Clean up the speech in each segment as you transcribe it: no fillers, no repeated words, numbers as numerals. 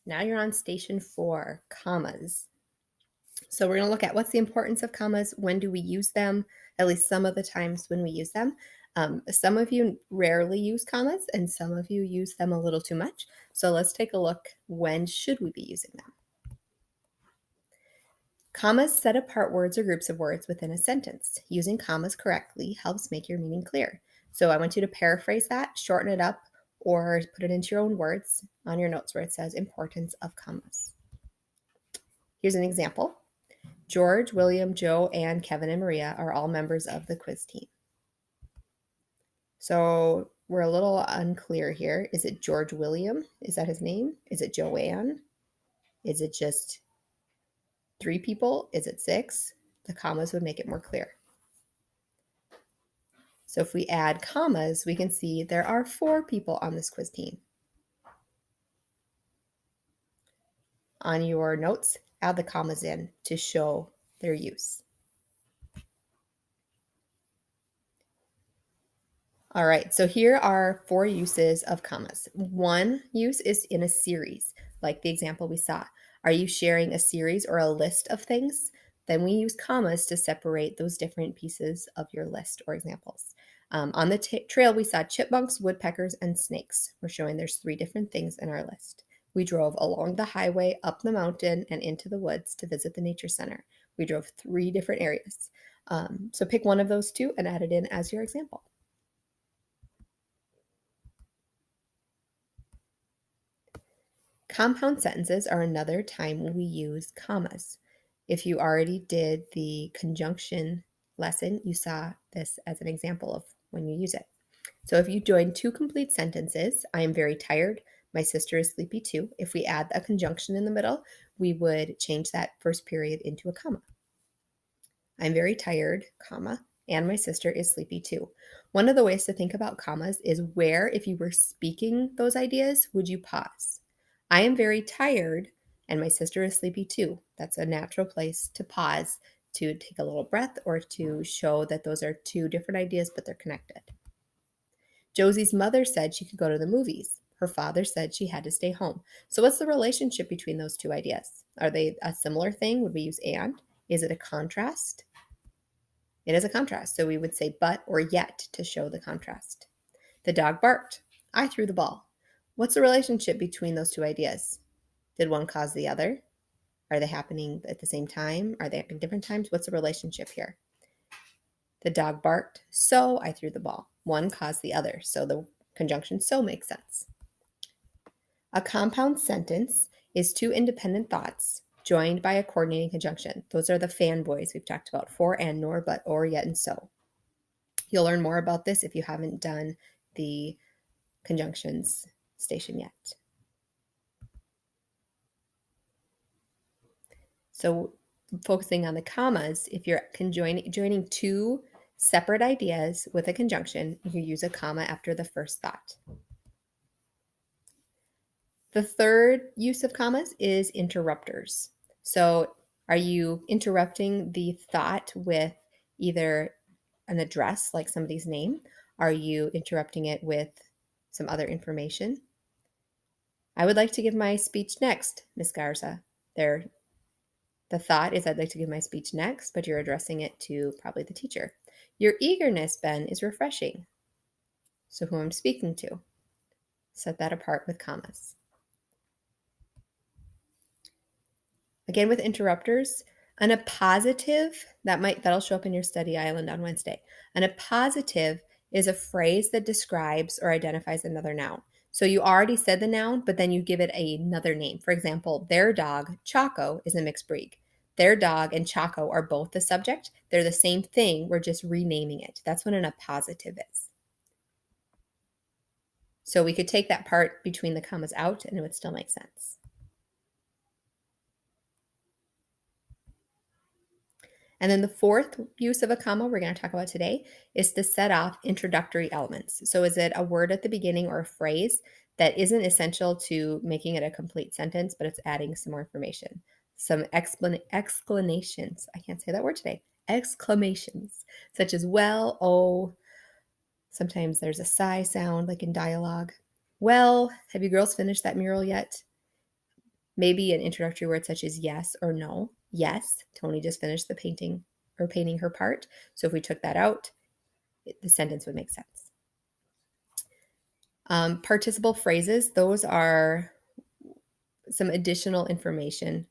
Now you're on station 4, commas. So we're going to look at what's the importance of commas, when do we use them, at least some of the times when we use them. Some of you rarely use commas and some of you use them a little too much. So let's take a look, when should we be using them? Commas set apart words or groups of words within a sentence. Using commas correctly helps make your meaning clear. So I want you to paraphrase that, shorten it up, or put it into your own words on your notes where it says importance of commas. Here's an example. George, William, Joe, Anne, Kevin, and Maria are all members of the quiz team. So we're a little unclear here. Is it George William? Is that his name? Is it Joanne? Is it just 3 people? Is it 6? The commas would make it more clear. So if we add commas, we can see there are 4 people on this quiz team. On your notes, add the commas in to show their use. All right, so here are 4 uses of commas. One use is in a series, like the example we saw. Are you sharing a series or a list of things? Then we use commas to separate those different pieces of your list or examples. On the trail, we saw chipmunks, woodpeckers, and snakes. We're showing there's 3 different things in our list. We drove along the highway, up the mountain, and into the woods to visit the nature center. We drove 3 different areas. So pick one of those 2 and add it in as your example. Compound sentences are another time we use commas. If you already did the conjunction lesson, you saw this as an example of when you use it. So if you join 2 complete sentences, I am very tired, my sister is sleepy too. If we add a conjunction in the middle, we would change that first period into a comma. I'm very tired, comma, and my sister is sleepy too. One of the ways to think about commas is where, if you were speaking those ideas, would you pause? I am very tired, and my sister is sleepy too. That's a natural place to pause, to take a little breath, or to show that those are 2 different ideas, but they're connected. Josie's mother said she could go to the movies. Her father said she had to stay home. So what's the relationship between those 2 ideas? Are they a similar thing? Would we use and? Is it a contrast? It is a contrast, so we would say but or yet to show the contrast. The dog barked. I threw the ball. What's the relationship between those 2 ideas? Did one cause the other? Are they happening at the same time? Are they happening different times? What's the relationship here? The dog barked, so I threw the ball. One caused the other, so the conjunction so makes sense. A compound sentence is 2 independent thoughts joined by a coordinating conjunction. Those are the fanboys we've talked about: for, and, nor, but, or, yet, and so. You'll learn more about this if you haven't done the conjunctions station yet. So focusing on the commas, if you're joining 2 separate ideas with a conjunction, you use a comma after the first thought. The third use of commas is interrupters. So are you interrupting the thought with either an address, like somebody's name? Are you interrupting it with some other information? I would like to give my speech next, Miss Garza. The thought is I'd like to give my speech next, but you're addressing it to probably the teacher. Your eagerness, Ben, is refreshing. So who I'm speaking to. Set that apart with commas. Again, with interrupters, an appositive, that'll show up in your study island on Wednesday. An appositive is a phrase that describes or identifies another noun. So you already said the noun, but then you give it another name. For example, their dog, Chaco, is a mixed breed. Their dog and Chaco are both the subject. They're the same thing. We're just renaming it. That's what an appositive is. So we could take that part between the commas out and it would still make sense. And then the fourth use of a comma we're going to talk about today is to set off introductory elements. So is it a word at the beginning or a phrase that isn't essential to making it a complete sentence, but it's adding some more information? Some exclamations. I can't say that word today. Exclamations, such as well, oh. Sometimes there's a sigh sound, like in dialogue. Well, have you girls finished that mural yet? Maybe an introductory word such as yes or no. Yes, Tony just finished the painting or painting her part. So if we took that out, the sentence would make sense. Participle phrases, those are some additional information.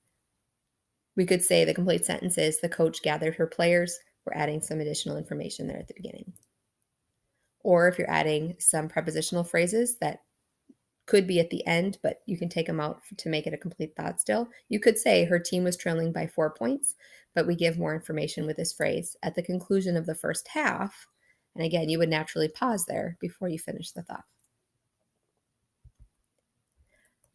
We could say the complete sentence is the coach gathered her players. We're adding some additional information there at the beginning. Or if you're adding some prepositional phrases that could be at the end, but you can take them out to make it a complete thought still. You could say her team was trailing by 4 points, but we give more information with this phrase at the conclusion of the first half. And again, you would naturally pause there before you finish the thought.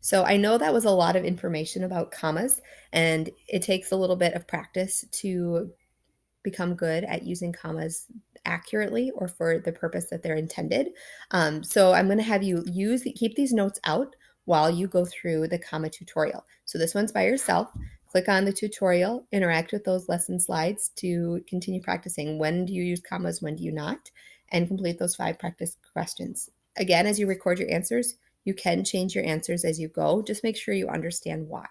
So I know that was a lot of information about commas, and it takes a little bit of practice to become good at using commas accurately or for the purpose that they're intended. So I'm going to have you keep these notes out while you go through the comma tutorial. So this one's by yourself. Click on the tutorial, interact with those lesson slides to continue practicing. When do you use commas? When do you not? And complete those 5 practice questions. Again, as you record your answers, you can change your answers as you go. Just make sure you understand why.